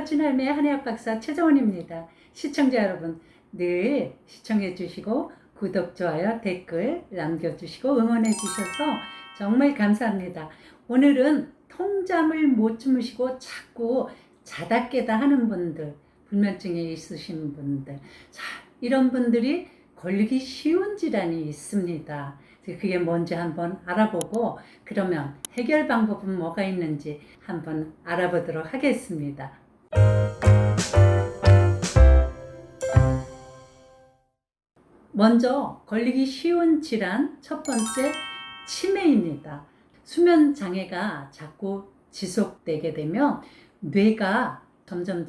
멋진 할매 한의학 박사 최정원입니다. 시청자 여러분, 늘 시청해 주시고 구독, 좋아요, 댓글 남겨주시고 응원해 주셔서 정말 감사합니다. 오늘은 통잠을 못 주무시고 자꾸 자다 깨다 하는 분들, 불면증이 있으신 분들, 자, 이런 분들이 걸리기 쉬운 질환이 있습니다. 그게 뭔지 한번 알아보고 그러면 해결 방법은 뭐가 있는지 한번 알아보도록 하겠습니다. 먼저 걸리기 쉬운 질환 첫 번째, 치매입니다. 수면 장애가 자꾸 지속되게 되면 뇌가 점점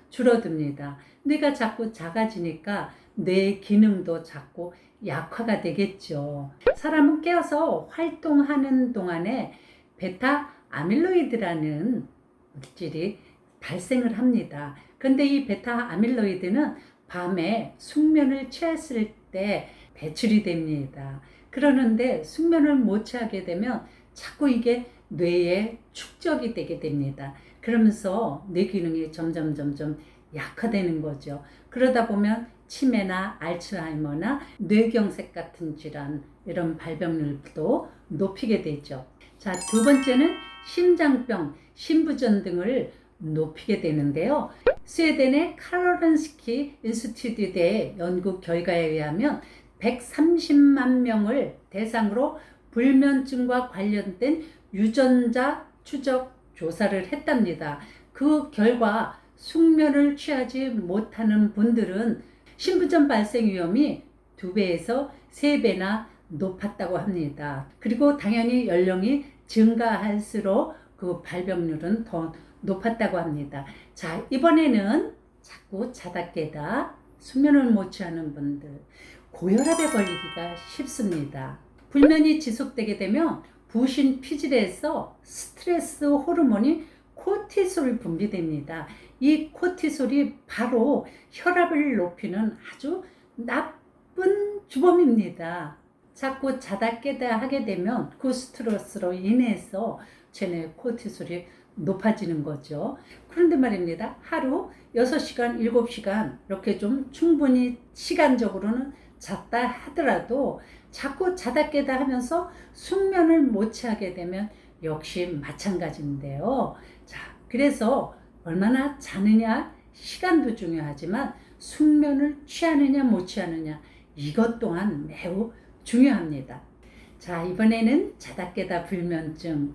줄어듭니다. 뇌가 자꾸 작아지니까 뇌 기능도 자꾸 약화가 되겠죠. 사람은 깨어서 활동하는 동안에 베타 아밀로이드라는 물질이 발생을 합니다. 근데 이 베타 아밀로이드는 밤에 숙면을 취했을 때 배출이 됩니다. 그러는데 숙면을 못 취하게 되면 자꾸 이게 뇌에 축적이 되게 됩니다. 그러면서 뇌 기능이 점점 약화되는 거죠. 그러다 보면 치매나 알츠하이머나 뇌경색 같은 질환, 이런 발병률도 높이게 되죠. 자, 두 번째는 심장병, 심부전 등을 높이게 되는데요. 스웨덴의 카로린스키 인스티튜트의 연구 결과에 의하면 130만 명을 대상으로 불면증과 관련된 유전자 추적 조사를 했답니다. 그 결과 숙면을 취하지 못하는 분들은 심부전 발생 위험이 2배에서 3배나 높았다고 합니다. 그리고 당연히 연령이 증가할수록 그 발병률은 더 높았다고 합니다. 자, 이번에는 자꾸 자다 깨다 수면을 못 취하는 분들, 고혈압에 걸리기가 쉽습니다. 불면이 지속되게 되면 부신 피질에서 스트레스 호르몬이 코티솔이 분비됩니다. 이 코티솔이 바로 혈압을 높이는 아주 나쁜 주범입니다. 자꾸 자다 깨다 하게 되면 그 스트레스로 인해서 체내 코티솔이 높아지는 거죠. 그런데 말입니다. 하루 6시간, 7시간 이렇게 좀 충분히 시간적으로는 잤다 하더라도 자꾸 자다 깨다 하면서 숙면을 못 취하게 되면 역시 마찬가지인데요. 자, 그래서 얼마나 자느냐 시간도 중요하지만 숙면을 취하느냐 못 취하느냐 이것 또한 매우 중요합니다. 자, 이번에는 자다 깨다 불면증,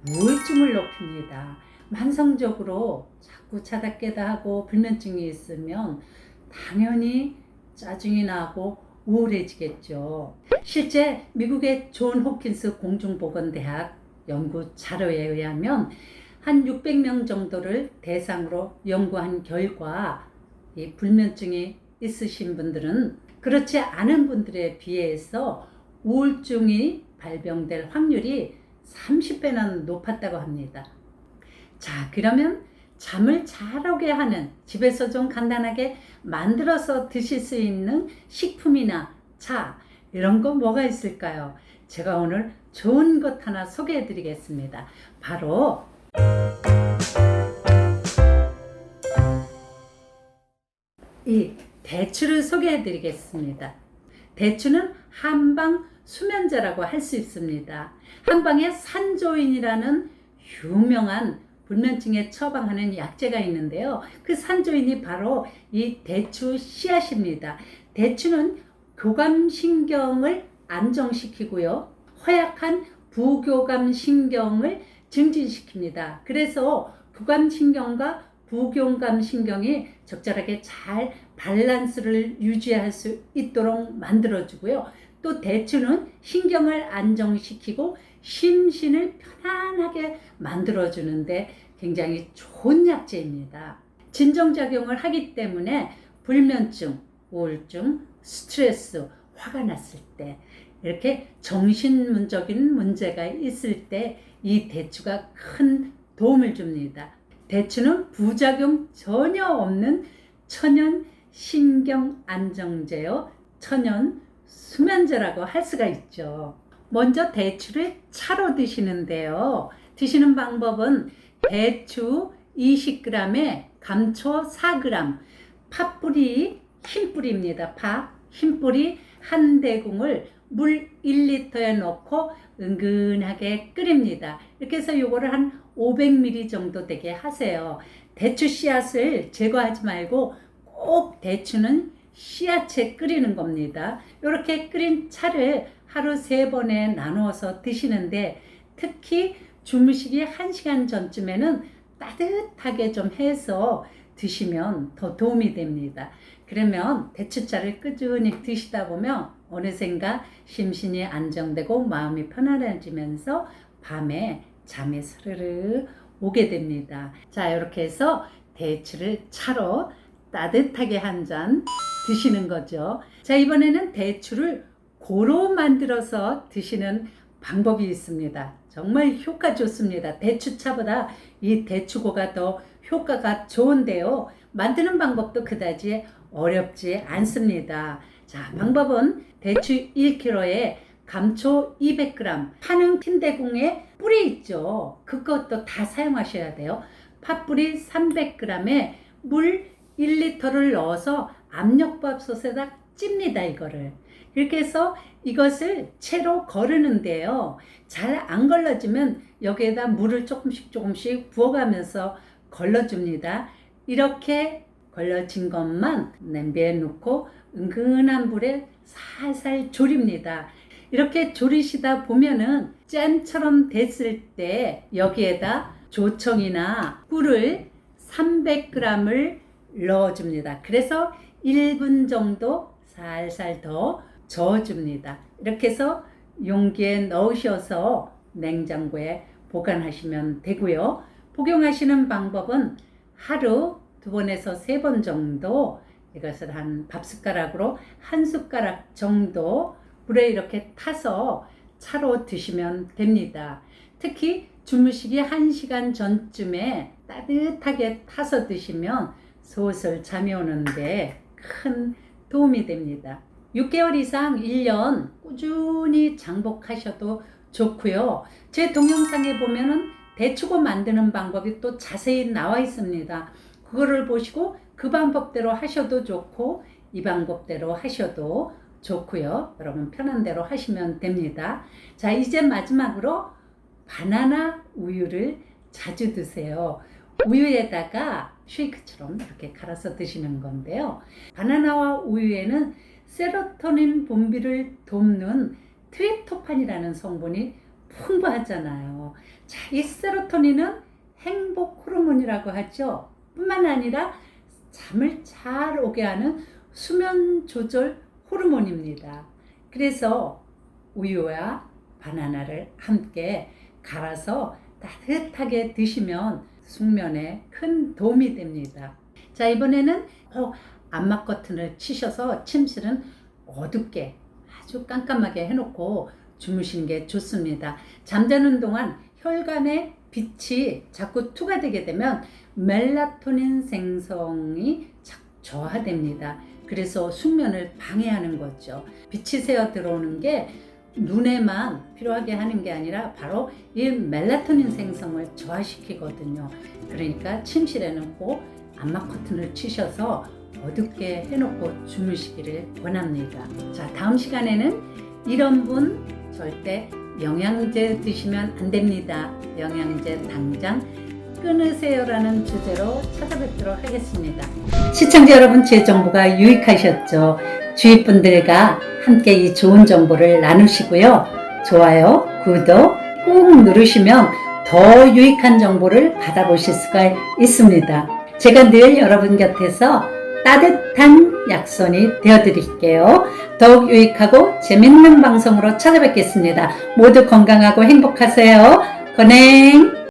우울증을 높입니다. 만성적으로 자꾸 자다 깨다 하고 불면증이 있으면 당연히 짜증이 나고 우울해지겠죠. 실제 미국의 존 호킨스 공중보건대학 연구 자료에 의하면 한 600명 정도를 대상으로 연구한 결과 이 불면증이 있으신 분들은 그렇지 않은 분들에 비해서 우울증이 발병될 확률이 30배나 높았다고 합니다. 자, 그러면 잠을 잘 오게 하는, 집에서 좀 간단하게 만들어서 드실 수 있는 식품이나 차, 이런 거 뭐가 있을까요? 제가 오늘 좋은 것 하나 소개해 드리겠습니다. 바로 이 대추를 소개해 드리겠습니다. 대추는 한방 수면제라고 할 수 있습니다. 한방에 산조인이라는 유명한 불면증에 처방하는 약재가 있는데요. 그 산조인이 바로 이 대추 씨앗입니다. 대추는 교감신경을 안정시키고요. 허약한 부교감신경을 증진시킵니다. 그래서 교감신경과 부교감신경이 적절하게 잘 밸런스를 유지할 수 있도록 만들어주고요. 또 대추는 신경을 안정시키고 심신을 편안하게 만들어주는데 굉장히 좋은 약재입니다. 진정작용을 하기 때문에 불면증, 우울증, 스트레스, 화가 났을 때 이렇게 정신문적인 문제가 있을 때 이 대추가 큰 도움을 줍니다. 대추는 부작용 전혀 없는 천연 신경 안정제요, 천연 수면제라고 할 수가 있죠. 먼저 대추를 차로 드시는데요. 드시는 방법은 대추 20g에 감초 4g, 팥뿌리 흰뿌리입니다. 팥 흰뿌리 한 대궁을 물 1리터에 넣고 은근하게 끓입니다. 이렇게 해서 요거를 한 500ml 정도 되게 하세요. 대추 씨앗을 제거하지 말고 꼭 대추는 씨앗에 끓이는 겁니다. 이렇게 끓인 차를 하루 3번에 나누어서 드시는데, 특히 주무시기 1시간 전쯤에는 따뜻하게 좀 해서 드시면 더 도움이 됩니다. 그러면 대추차를 꾸준히 드시다 보면 어느샌가 심신이 안정되고 마음이 편안해지면서 밤에 잠이 스르르 오게 됩니다. 자, 이렇게 해서 대추를 차로 따뜻하게 한 잔 드시는 거죠. 자, 이번에는 대추를 고로 만들어서 드시는 방법이 있습니다. 정말 효과 좋습니다. 대추차보다 이 대추고가 더 효과가 좋은데요. 만드는 방법도 그다지 어렵지 않습니다. 자, 방법은 대추 1kg에 감초 200g, 파는 흰대궁에 뿌리 있죠. 그것도 다 사용하셔야 돼요. 팥뿌리 300g에 물 1리터를 넣어서 압력밥솥에다 찝니다, 이거를. 이렇게 해서 이것을 채로 거르는데요. 잘 안 걸러지면 여기에다 물을 조금씩 부어가면서 걸러줍니다. 이렇게 걸러진 것만 냄비에 넣고 은근한 불에 살살 졸입니다. 이렇게 졸이시다 보면은 짠처럼 됐을 때 여기에다 조청이나 꿀을 300g을 넣어줍니다. 그래서 1분 정도 살살 더 저어줍니다. 이렇게 해서 용기에 넣으셔서 냉장고에 보관하시면 되고요. 복용하시는 방법은 하루 2번에서 3번 정도 이것을 한 밥숟가락으로 1숟가락 정도 물에 이렇게 타서 차로 드시면 됩니다. 특히 주무시기 1시간 전쯤에 따뜻하게 타서 드시면 솔솔 잠이 오는데 큰 도움이 됩니다. 6개월 이상 1년 꾸준히 장복하셔도 좋고요. 제 동영상에 보면은 대추고 만드는 방법이 또 자세히 나와 있습니다. 그거를 보시고 그 방법대로 하셔도 좋고 이 방법대로 하셔도 좋고요. 여러분 편한 대로 하시면 됩니다. 자, 이제 마지막으로 바나나 우유를 자주 드세요. 우유에다가 쉐이크처럼 이렇게 갈아서 드시는 건데요. 바나나와 우유에는 세로토닌 분비를 돕는 트립토판이라는 성분이 풍부하잖아요. 자, 이 세로토닌은 행복 호르몬이라고 하죠. 뿐만 아니라 잠을 잘 오게 하는 수면 조절 호르몬입니다. 그래서 우유와 바나나를 함께 갈아서 따뜻하게 드시면 숙면에 큰 도움이 됩니다. 자, 이번에는 암막 커튼을 치셔서 침실은 어둡게 아주 깜깜하게 해놓고 주무시는 게 좋습니다. 잠자는 동안 혈관에 빛이 자꾸 투과되게 되면 멜라토닌 생성이 저하됩니다. 그래서 숙면을 방해하는 거죠. 빛이 새어 들어오는 게 눈에만 필요하게 하는 게 아니라 바로 이 멜라토닌 생성을 저하시키거든요. 그러니까 침실에는 꼭 암막 커튼을 치셔서 어둡게 해놓고 주무시기를 원합니다. 자, 다음 시간에는 이런 분 절대 영양제 드시면 안 됩니다. 영양제 당장 끊으세요라는 주제로 찾아뵙도록 하겠습니다. 시청자 여러분, 제 정보가 유익하셨죠? 주위 분들과 함께 이 좋은 정보를 나누시고요. 좋아요, 구독 꾹 누르시면 더 유익한 정보를 받아보실 수가 있습니다. 제가 늘 여러분 곁에서 따뜻한 약손이 되어드릴게요. 더욱 유익하고 재밌는 방송으로 찾아뵙겠습니다. 모두 건강하고 행복하세요. 건행!